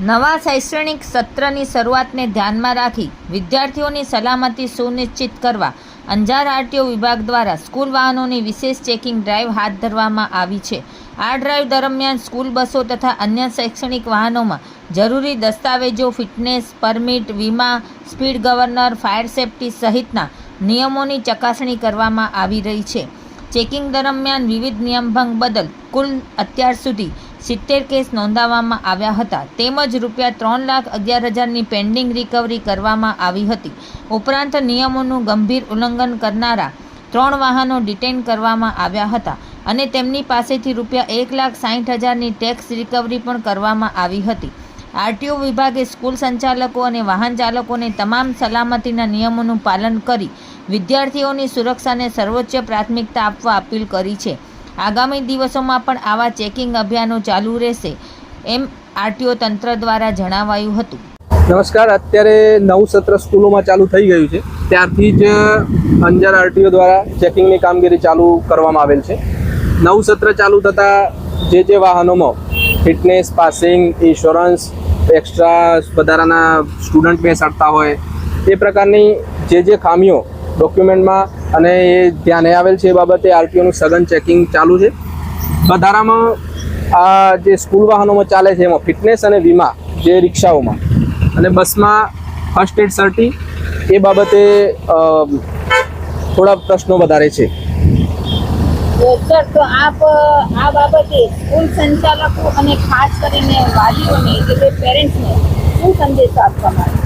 નવા શૈક્ષણિક સત્રની શરૂઆતને ધ્યાનમાં રાખી વિદ્યાર્થીઓની સલામતી સુનિશ્ચિત કરવા અંજાર આરટીઓ વિભાગ દ્વારા સ્કૂલ વાહનોની વિશેષ ચેકિંગ ડ્રાઈવ હાથ ધરવામાં આવી છે। આ ડ્રાઈવ દરમિયાન સ્કૂલ બસો તથા અન્ય શૈક્ષણિક વાહનોમાં જરૂરી દસ્તાવેજો, ફિટનેસ, પરમિટ, વીમા, સ્પીડ ગવર્નર, ફાયર સેફ્ટી સહિતના નિયમોની ચકાસણી કરવામાં આવી રહી છે। ચેકિંગ દરમિયાન વિવિધ નિયમભંગ બદલ કુલ અત્યાર સુધી 70 કેસ નોંધાવવામાં આવ્યા હતા, તેમજ ₹3,11,000ની પેન્ડિંગ રિકવરી કરવામાં આવી હતી। ઉપરાંત નિયમોનું ગંભીર ઉલ્લંઘન કરનારા 3 વાહનો ડિટેન કરવામાં આવ્યા હતા અને તેમની પાસેથી ₹1,60,000ની ટેક્સ રિકવરી પણ કરવામાં આવી હતી। આરટીઓ વિભાગે સ્કૂલ સંચાલકો અને વાહન ચાલકોને તમામ સલામતીના નિયમોનું પાલન કરી વિદ્યાર્થીઓની સુરક્ષાને સર્વોચ્ચ પ્રાથમિકતા આપવા અપીલ કરી છે। આગામી દિવસોમાં પણ આવા ચેકિંગ અભિયાનો ચાલુ રહેશે એમ આરટીઓ તંત્ર દ્વારા જણાવાયું હતું। નમસ્કાર, અત્યારે નવું સત્ર સ્કૂલોમાં ચાલુ થઈ ગયું છે, ત્યારથી જ અંજાર આરટીઓ દ્વારા ચેકિંગની કામગીરી ચાલુ કરવામાં આવેલ છે। નવું સત્ર ચાલુ થતાં જે વાહનોમાં ફિટનેસ, પાસિંગ, ઇન્સ્યોરન્સ, એક્સ્ટ્રા વધારાના સ્ટુડન્ટ બેસાડતા હોય એ પ્રકારની જે ખામીઓ ડોક્યુમેન્ટમાં અને એ ધ્યાને આવેલ છે એ બાબતે આરટીઓનું સઘન ચેકિંગ ચાલુ છે। વધારામાં આ જે સ્કૂલ વાહનોમાં ચાલે છે એમાં ફિટનેસ અને વીમા, જે રિક્ષાઓમાં અને બસમાં ફર્સ્ટ એડ સર્ટી એ બાબતે થોડા પ્રશ્નો વધારે છે। સર, તો આપ આ બાબતે સ્કૂલ સંચાલકો અને ખાસ કરીને વાલીઓને એટલે પેરેન્ટ્સને શું સંદેશો આપવા માંગે?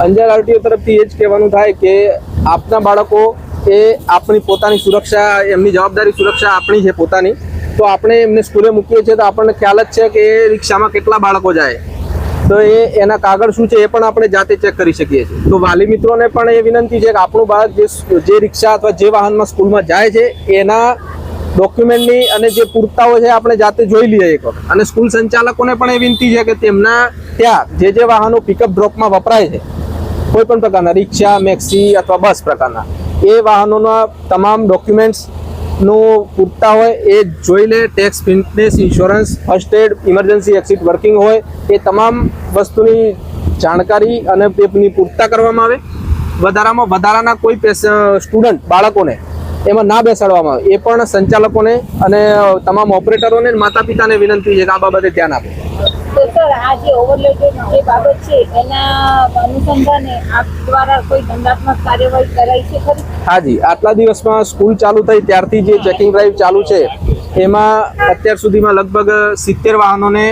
અંજાર આરટીઓ તરફથી એ જ કહેવાનું થાય કે આપના બાળકો એ આપણી પોતાની સુરક્ષા, એમની જવાબદારી સુરક્ષા આપણી છે પોતાની, તો આપણે એમને સ્કૂલે મૂકીએ છીએ તો આપણને ખ્યાલ જ છે કે એ રિક્ષામાં કેટલા બાળકો જાય, તો એના કાગળ શું છે એ પણ આપણે જાતે ચેક કરી શકીએ છીએ। તો વાલી મિત્રોને પણ એ વિનંતી છે કે આપણું બાળક જે રિક્ષા અથવા જે વાહનમાં સ્કૂલમાં જાય છે એના ડોક્યુમેન્ટની અને જે પુરાવો છે આપણે જાતે જોઈ લઈએ એક વખત। અને સ્કૂલ સંચાલકોને પણ એ વિનંતી છે કે તેમના ત્યાં જે વાહનો પિકઅપ ડ્રોપમાં વપરાય છે, કોઈ પણ પ્રકારના રિક્ષા, મેક્સી અથવા બસ પ્રકારના, એ વાહનોના તમામ ડોક્યુમેન્ટ્સનું પૂરતા હોય એ જોઈ લે। Tax, fitness, insurance, first aid, emergency exit working હોય એ તમામ વસ્તુની જાણકારી અને એની પૂરતા કરવામાં આવે। વધારાના કોઈ સ્ટુડન્ટ બાળકોને એમાં ના બેસાડવામાં આવે એ પણ સંચાલકોને અને તમામ ઓપરેટરોને માતા પિતાને વિનંતી છે કે આ બાબતે ધ્યાન આપે। તો સર, આ જે ઓવરલોડેડ જે બાબત છે એના અનુસંધાને આપ દ્વારા કોઈ દંડાત્મક કાર્યવાહી કરાઈ છે ખરી? હાજી, આટલા દિવસમાં સ્કૂલ ચાલુ થઈ ત્યારથી જે ચેકિંગ ડ્રાઈવ ચાલુ છે એમાં અત્યાર સુધીમાં લગભગ 70 વાહનોને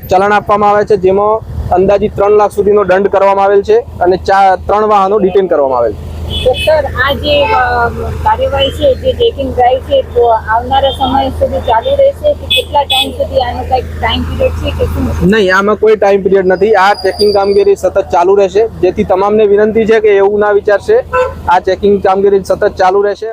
ચલણ આપવામાં આવે છે, જેમાં અંદાજિત 3 લાખ સુધીનો દંડ કરવામાં આવેલ છે અને 3 વાહનો ડિટેન કરવામાં આવેલ છે। તો સર, આ જે કાર્યવાહી છે, જે ચેકિંગ ડ્રાઈવ છે, તો આવનારા સમય સુધી ચાલુ રહેશે કે કેટલા ટાઈમ સુધી આનો કંઈક ટાઈમ પીરિયડ છે કે શું? નહીં, આમાં કોઈ ટાઈમ પીરિયડ નથી। આ ચેકિંગ કામગીરી સતત ચાલુ રહેશે, જેથી તમામને વિનંતી છે કે એવું ના વિચારશે, આ ચેકિંગ કામગીરી સતત ચાલુ રહેશે।